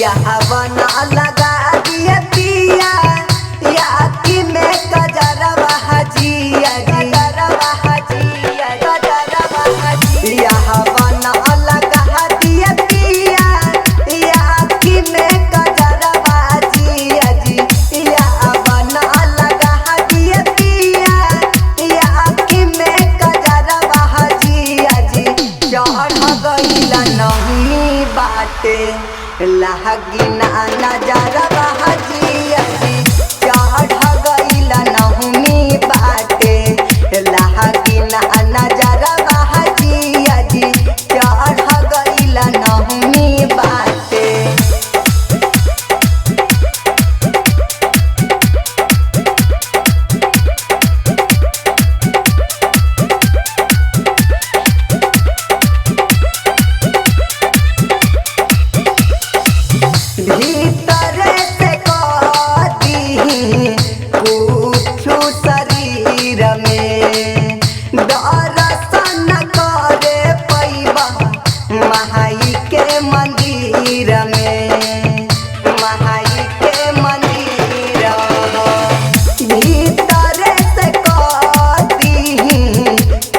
यहाँ बना लगा दिए पिया या कि में कजरवा हजिया कजरवा हजिया कजरवा हजिया यहाँ बना लगा दिए पिया या कि में कजरवा हजिया जी यहाँ बना लगा दिए पिया या कि में कजरवा हजिया जी चढ़ गइला नहीं बाटे लागी ना नजरवा हजिया जी चढ़ गइला नहीं बाटे लागी ना नजरवा हजिया जी चढ़ गइला नहीं बाटे भीतर से कदी कुछु शरीर में दर्शन करे पैबा महाई के मंदिर में महाई के मंदिर भीतर से कदी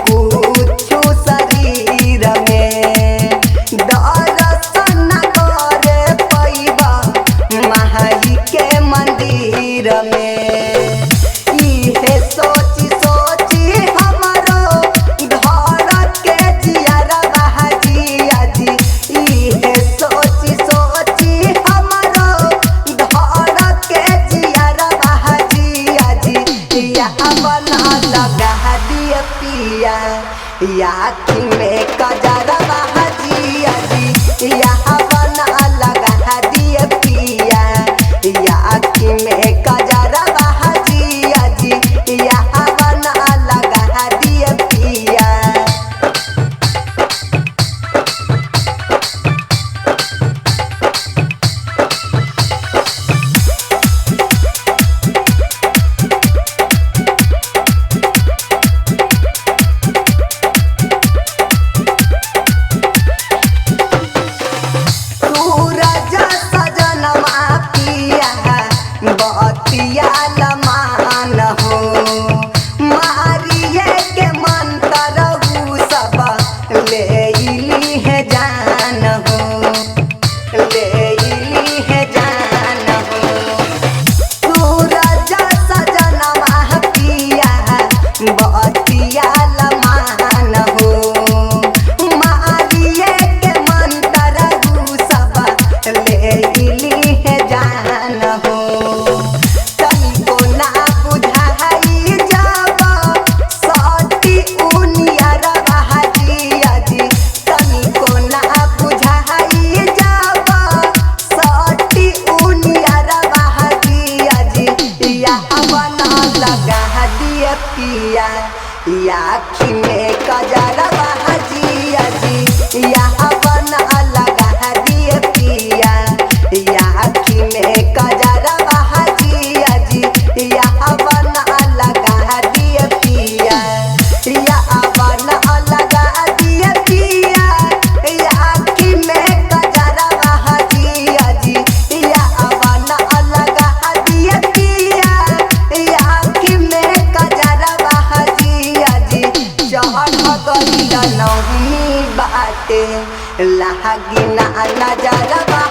कुछु शरीर में दर्शन करे पैबा महाई के मंदिर में इहे सोची सोची हमरो घर के जियरवा हजिया जी इहे सोची सोची हमरो घर के जियरवा हजिया जी यहाँ बना लगा दिए पिया या कि में कजरवा हजिया जी यहाँ बना लगा दिए पिया या कि में कजरवा हजिया जी यहाँ बना लगा दिए पिया सूरज सजनमा पिया बतिया लमान हो मारिए के मंत्र सब ले इली है जान हो ले इली है जान हो सूरज सजनमा पिया बतिया लमान हो मारिए के मंत्र सब ले इली है जान हो तनिको ना बुझाई जब सती उनियरवा हजिया जी तनिको ना बुझाई जब सती उनियरवा हजिया जी यहाँ बना लगा दिए पिया या कि में कजरवा हजिया जी यहाँ बना लगा दिए पिया या कि में कजरवा हजिया जी यहाँ बना लगा दिए पिया यहाँ बना लगा दिए पिया या कि में कजरवा हजिया जी यहाँ बना लगा दिए पिया या कि में कजरवा हजिया जी चढ़ गइला नहीं बाटे लागी ना नजरवा